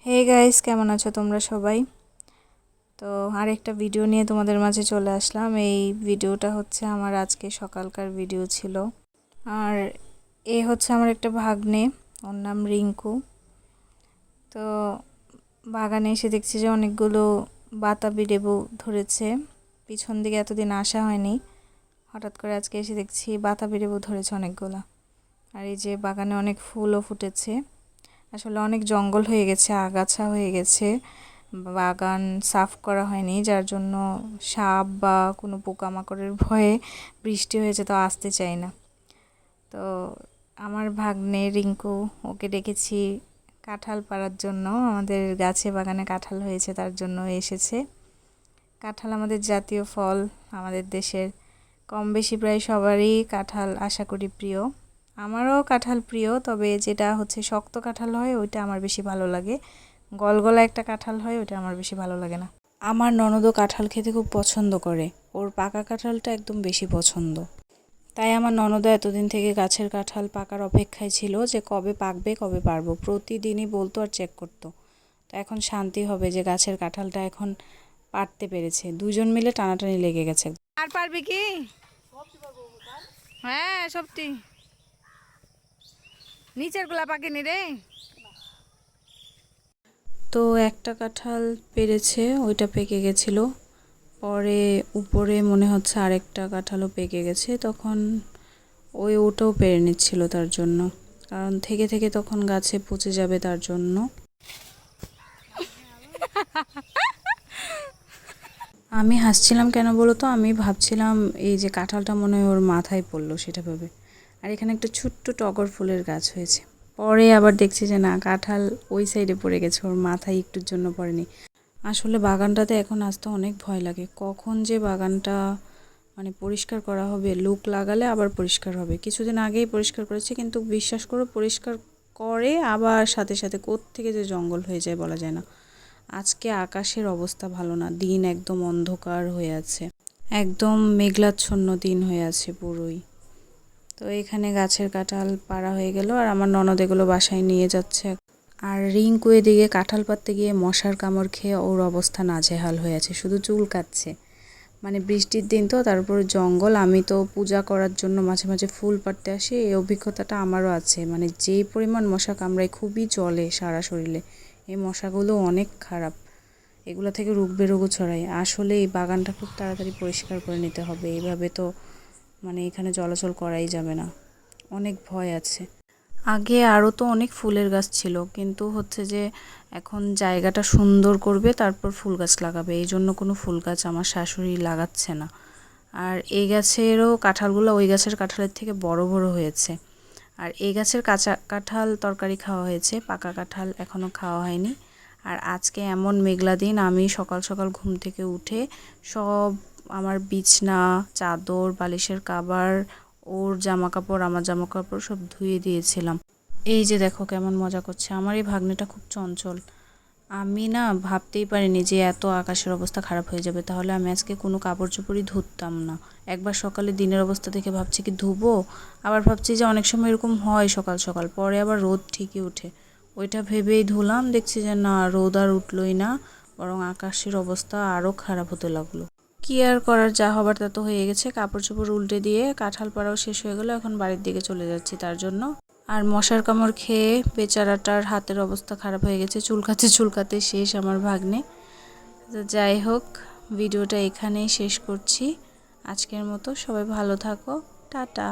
Hey guys, কেমন আছো তোমরা সবাই? তো আরেকটা ভিডিও নিয়ে তোমাদের মাঝে চলে আসলাম। এই ভিডিওটা হচ্ছে আমার আজকে সকালকার ভিডিও ছিল। আর এ হচ্ছে আমার একটা ভাগ্নে, ওর নাম রিঙ্কু। তো বাগানে এসে দেখছি যে অনেকগুলো বাতাবি লেবু ধরেছে। পিছন দিকে এতদিন আসা হয়নি, হঠাৎ করে আজকে এসে দেখছি বাতাবি লেবু ধরেছে অনেকগুলো। আর এই যে বাগানে অনেক ফুলও ফুটেছে। আসলে অনেক জঙ্গল হয়ে গেছে, আগাছা হয়ে গেছে, বাগান সাফ করা হয়নি, যার জন্য সাপ বা কোনো পোকামাকড়ের ভয়ে বৃষ্টি হয়েছে তো আসতে চাই না। তো আমার ভাগ্নে রিঙ্কু, ওকে ডেকেছি কাঁঠাল পাড়ার জন্য। আমাদের গাছে বাগানে কাঁঠাল হয়েছে, তার জন্য এসেছে। কাঁঠাল আমাদের জাতীয় ফল, আমাদের দেশের কম বেশি প্রায় সবারই কাঁঠাল আশা করি প্রিয়। আমারও কাঁঠাল প্রিয়, তবে যেটা হচ্ছে শক্ত কাঁঠাল হয় ওইটা আমার বেশি ভালো লাগে। গলগলা একটা কাঁঠাল হয় ওইটা আমার বেশি ভালো লাগে না। আমার ননদও কাঁঠাল খেতে খুব পছন্দ করে, ওর পাকা কাঁঠালটা একদম বেশি পছন্দ। তাই আমার ননদও এতদিন থেকে গাছের কাঁঠাল পাকার অপেক্ষায় ছিল যে কবে পাকবে কবে পারবো, প্রতিদিনই বলতো আর চেক করতো। তো এখন শান্তি হবে যে গাছের কাঁঠালটা এখন পারতে পেরেছে। দুজন মিলে টানাটানি লেগে গেছে। আর পারবি কি? হ্যাঁ, সবটি নিচের গুলা পাকেনি রে। তো একটা কাঁঠাল পেরেছে, ওইটা পেকে গেছিল। পরে উপরে মনে হচ্ছে আরেকটা কাঁঠালও পেকে গেছে, তখন ওটাও পেরে নিচ্ছিল তার জন্য, কারণ থেকে থেকে তখন গাছে পচে যাবে তার জন্য। আমি হাসছিলাম কেন বলো তো? আমি ভাবছিলাম এই যে কাঁঠালটা মনে হয় ওর মাথায় পড়লো সেটা ভেবে। আর এখানে একটা ছোট্ট টগর ফুলের গাছ হয়েছে। পরে আবার দেখছি যে না, কাঁঠাল ওই সাইডে পড়ে গেছে, ওর মাথায় একটুর জন্য পড়েনি। আসলে বাগানটাতে এখন আসতে অনেক ভয় লাগে, কখন যে বাগানটা পরিষ্কার করা হবে, লোক লাগালে আবার পরিষ্কার হবে। কিছুদিন আগেই পরিষ্কার করেছে, কিন্তু বিশ্বাস করো পরিষ্কার করে আবার সাথে সাথে কোত্থেকে যে জঙ্গল হয়ে যায় বলা যায় না। আজকে আকাশের অবস্থা ভালো না, দিন একদম অন্ধকার হয়ে আছে, একদম মেঘলাচ্ছন্ন দিন হয়ে আছে পুরোই। তো এখানে গাছের কাঁঠাল পাড়া হয়ে গেল, আর আমার ননদ এগুলো বাসায় নিয়ে যাচ্ছে। আর রিঙ্কু এদিকে কাঁঠাল পাড়তে গিয়ে মশার কামড় খেয়ে ওর অবস্থা নাজেহাল হয়ে আছে, শুধু চুল কাচ্ছে। বৃষ্টির দিন তো, তারপর জঙ্গল। আমি তো পূজা করার জন্য মাঝে মাঝে ফুল পাড়তে আসি, এই অভিজ্ঞতাটা আমারও আছে। যেই পরিমাণ মশা কামড়ায়, খুবই জ্বলে সারা শরীরে। এই মশাগুলো অনেক খারাপ, এগুলো থেকে রোগ বেরোগও ছড়ায়। আসলে এই বাগানটা খুব তাড়াতাড়ি পরিষ্কার করে নিতে হবে, এইভাবে তো এখানে চলাচল করাই যাবে না, অনেক ভয় আছে। আগে আরও তো অনেক ফুলের গাছ ছিল, কিন্তু হচ্ছে যে এখন জায়গাটা সুন্দর করবে তারপর ফুল গাছ লাগাবে, এই জন্য কোনো ফুল গাছ আমার শাশুড়ি লাগাচ্ছে না। আর এই গাছেরও কাঁঠালগুলো ওই গাছের কাঁঠালের থেকে বড় বড় হয়েছে। আর এই গাছের কাঁচা কাঁঠাল তরকারি খাওয়া হয়েছে, পাকা কাঁঠাল এখনও খাওয়া হয়নি। আর আজকে এমন মেঘলা দিন, আমি সকাল সকাল ঘুম থেকে উঠে সব আমার বিছনা, চাদর, বালিশের কাভার, ওর জামা কাপড়, আমার জামা কাপড় সব ধুয়ে দিয়েছিলাম। এই যে দেখো কেমন মজা করছে। আমার এই ভাগ্নেটা খুব চঞ্চল, আমি না ভাবতেই পারিনি যে এত আকাশের অবস্থা খারাপ হয়ে যাবে। তাহলে আমি আজকে কোনো কাপড় চোপড়ই ধুতাম না। একবার সকালে দিনের অবস্থা দেখে ভাবছি কি ধুবো, আবার ভাবছি যে অনেক সময় এরকম হয় সকাল সকাল, পরে আবার রোদ ঠিকই ওঠে, ওইটা ভেবেই ধুলাম। দেখছি যে না, রোদ আর উঠলোই না, বরং আকাশের অবস্থা আরও খারাপ হতে লাগলো। কি আর করার, যা হবার তা তো হয়ে গেছে। কাপড় চোপড় উল্টে দিয়ে কাঁঠাল পাড়াও শেষ হয়ে গেলো, এখন বাড়ির দিকে চলে যাচ্ছি তার জন্য। আর মশার কামড় খেয়ে বেচারাটার হাতের অবস্থা খারাপ হয়ে গেছে, চুলকাতে চুলকাতে শেষ আমার ভাগ্নে। তো যাই হোক, ভিডিওটা এখানেই শেষ করছি আজকের মতো। সবাই ভালো থাকো, টাটা।